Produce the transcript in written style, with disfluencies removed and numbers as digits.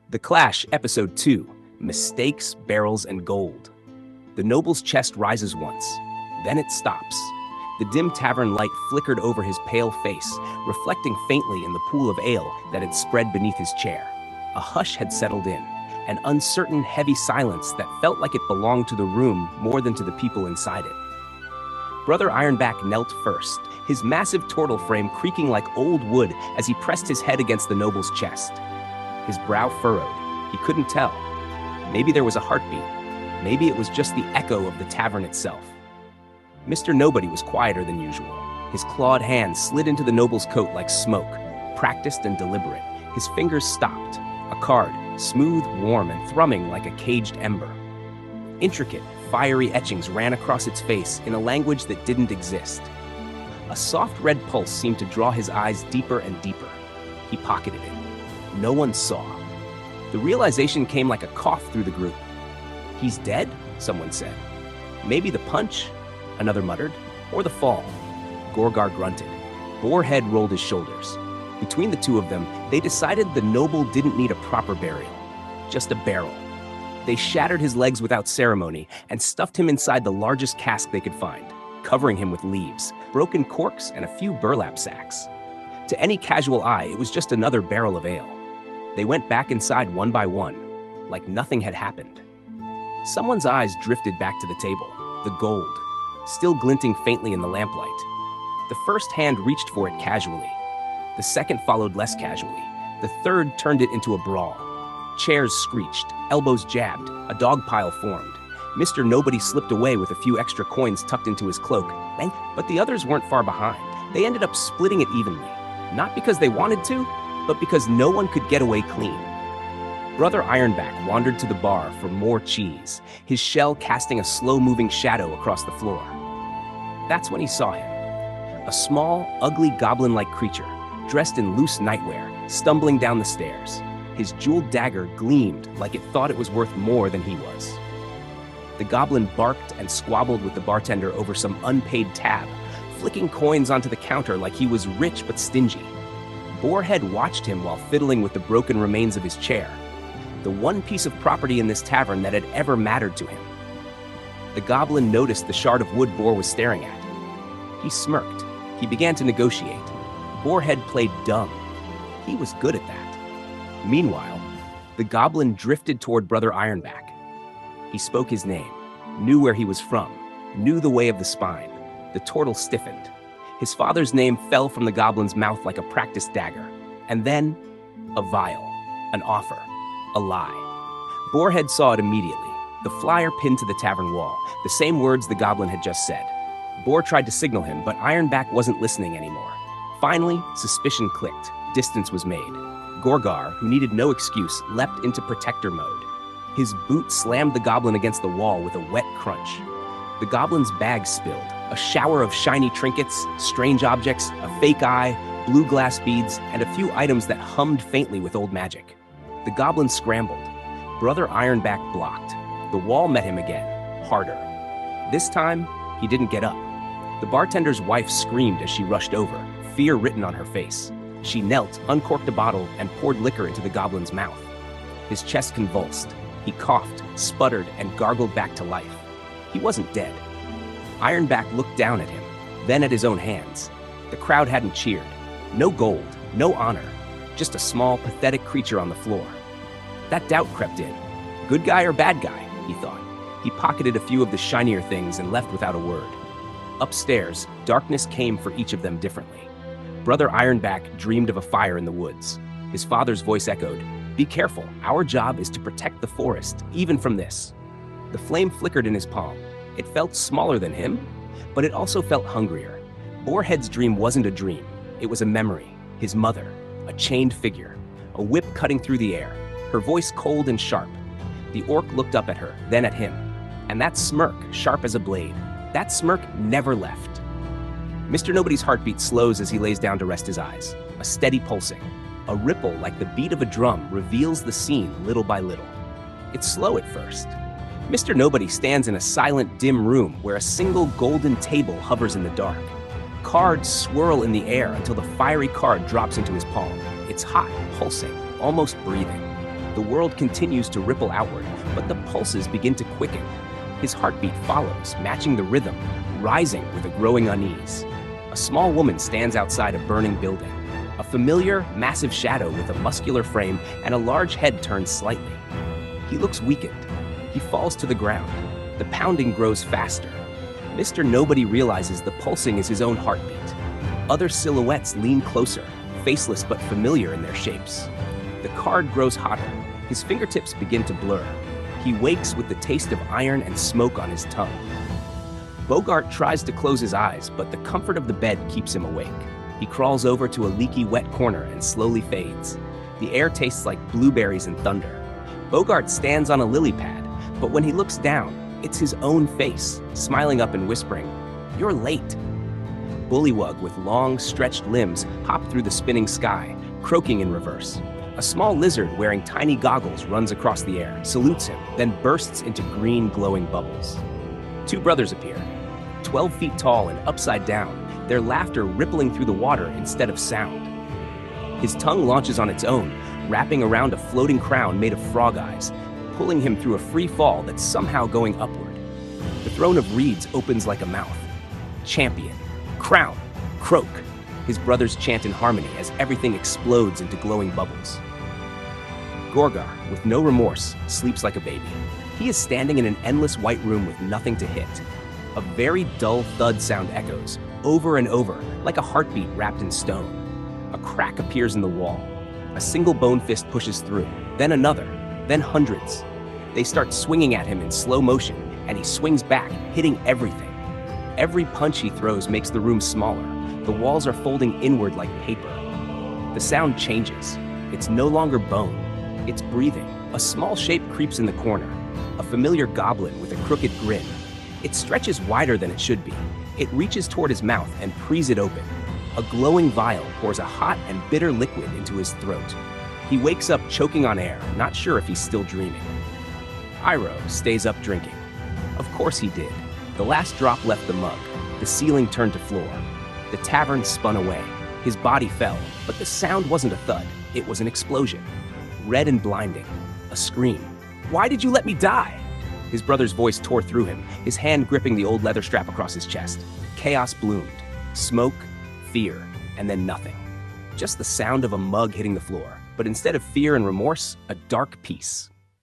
The Clash, Episode 2, Mistakes, Barrels, and Gold. The noble's chest rises once, then it stops. The dim tavern light flickered over his pale face, reflecting faintly in the pool of ale that had spread beneath his chair. A hush had settled in, an uncertain, heavy silence that felt like it belonged to the room more than to the people inside it. Brother Ironback knelt first, his massive turtle frame creaking like old wood as he pressed his head against the noble's chest. His brow furrowed. He couldn't tell. Maybe there was a heartbeat. Maybe it was just the echo of the tavern itself. Mr. Nobody was quieter than usual. His clawed hand slid into the noble's coat like smoke, practiced and deliberate. His fingers stopped. A card, smooth, warm, and thrumming like a caged ember. Intricate, fiery etchings ran across its face in a language that didn't exist. A soft red pulse seemed to draw his eyes deeper and deeper. He pocketed it. No one saw. The realization came like a cough through the group. "He's dead?" someone said. "Maybe the punch," another muttered, "or the fall." Gorgar grunted. Boarhead rolled his shoulders. Between the two of them, they decided the noble didn't need a proper burial, just a barrel. They shattered his legs without ceremony and stuffed him inside the largest cask they could find, covering him with leaves, broken corks, and a few burlap sacks. To any casual eye, it was just another barrel of ale. They went back inside one by one, like nothing had happened. Someone's eyes drifted back to the table, the gold, still glinting faintly in the lamplight. The first hand reached for it casually. The second followed less casually. The third turned it into a brawl. Chairs screeched, elbows jabbed, a dog pile formed. Mr. Nobody slipped away with a few extra coins tucked into his cloak, but the others weren't far behind. They ended up splitting it evenly, not because they wanted to, but because no one could get away clean. Brother Ironback wandered to the bar for more cheese, his shell casting a slow-moving shadow across the floor. That's when he saw him. A small, ugly goblin-like creature, dressed in loose nightwear, stumbling down the stairs. His jeweled dagger gleamed like it thought it was worth more than he was. The goblin barked and squabbled with the bartender over some unpaid tab, flicking coins onto the counter like he was rich but stingy. Boarhead watched him while fiddling with the broken remains of his chair, the one piece of property in this tavern that had ever mattered to him. The goblin noticed the shard of wood Boar was staring at. He smirked. He began to negotiate. Boarhead played dumb. He was good at that. Meanwhile, the goblin drifted toward Brother Ironback. He spoke his name, knew where he was from, knew the way of the spine. The turtle stiffened. His father's name fell from the goblin's mouth like a practiced dagger. And then, a vial, an offer, a lie. Boarhead saw it immediately, the flyer pinned to the tavern wall, the same words the goblin had just said. Boar tried to signal him, but Ironback wasn't listening anymore. Finally, suspicion clicked. Distance was made. Gorgar, who needed no excuse, leapt into protector mode. His boot slammed the goblin against the wall with a wet crunch. The goblin's bag spilled, a shower of shiny trinkets, strange objects, a fake eye, blue glass beads, and a few items that hummed faintly with old magic. The goblin scrambled. Brother Ironback blocked. The wall met him again, harder. This time, he didn't get up. The bartender's wife screamed as she rushed over, fear written on her face. She knelt, uncorked a bottle, and poured liquor into the goblin's mouth. His chest convulsed. He coughed, sputtered, and gargled back to life. He wasn't dead. Ironback looked down at him, then at his own hands. The crowd hadn't cheered. No gold, no honor, just a small, pathetic creature on the floor. That doubt crept in. Good guy or bad guy, he thought. He pocketed a few of the shinier things and left without a word. Upstairs, darkness came for each of them differently. Brother Ironback dreamed of a fire in the woods. His father's voice echoed, "Be careful, our job is to protect the forest, even from this." The flame flickered in his palm. It felt smaller than him, but it also felt hungrier. Boarhead's dream wasn't a dream. It was a memory. His mother, a chained figure, a whip cutting through the air, her voice cold and sharp. The orc looked up at her, then at him. And that smirk, sharp as a blade, that smirk never left. Mr. Nobody's heartbeat slows as he lays down to rest his eyes, a steady pulsing. A ripple like the beat of a drum reveals the scene little by little. It's slow at first. Mr. Nobody stands in a silent, dim room where a single golden table hovers in the dark. Cards swirl in the air until the fiery card drops into his palm. It's hot, pulsing, almost breathing. The world continues to ripple outward, but the pulses begin to quicken. His heartbeat follows, matching the rhythm, rising with a growing unease. A small woman stands outside a burning building. A familiar, massive shadow with a muscular frame and a large head turned slightly. He looks weakened. He falls to the ground. The pounding grows faster. Mr. Nobody realizes the pulsing is his own heartbeat. Other silhouettes lean closer, faceless but familiar in their shapes. The card grows hotter. His fingertips begin to blur. He wakes with the taste of iron and smoke on his tongue. Bogart tries to close his eyes, but the comfort of the bed keeps him awake. He crawls over to a leaky, wet corner and slowly fades. The air tastes like blueberries and thunder. Bogart stands on a lily pad, but when he looks down, it's his own face, smiling up and whispering, "You're late." Bullywug, with long, stretched limbs, hops through the spinning sky, croaking in reverse. A small lizard wearing tiny goggles runs across the air, salutes him, then bursts into green, glowing bubbles. Two brothers appear, 12 feet tall and upside down, their laughter rippling through the water instead of sound. His tongue launches on its own, wrapping around a floating crown made of frog eyes, pulling him through a free fall that's somehow going upward. The throne of reeds opens like a mouth. Champion, crown, croak. His brothers chant in harmony as everything explodes into glowing bubbles. Gorgar, with no remorse, sleeps like a baby. He is standing in an endless white room with nothing to hit. A very dull thud sound echoes, over and over, like a heartbeat wrapped in stone. A crack appears in the wall. A single bone fist pushes through, then another, then hundreds. They start swinging at him in slow motion, and he swings back, hitting everything. Every punch he throws makes the room smaller. The walls are folding inward like paper. The sound changes. It's no longer bone. It's breathing. A small shape creeps in the corner. A familiar goblin with a crooked grin. It stretches wider than it should be. It reaches toward his mouth and prees it open. A glowing vial pours a hot and bitter liquid into his throat. He wakes up choking on air, not sure if he's still dreaming. Iroh stays up drinking. Of course he did. The last drop left the mug. The ceiling turned to floor. The tavern spun away. His body fell, but the sound wasn't a thud. It was an explosion. Red and blinding. A scream. "Why did you let me die?" His brother's voice tore through him, his hand gripping the old leather strap across his chest. Chaos bloomed. Smoke, fear, and then nothing. Just the sound of a mug hitting the floor. But instead of fear and remorse, a dark peace.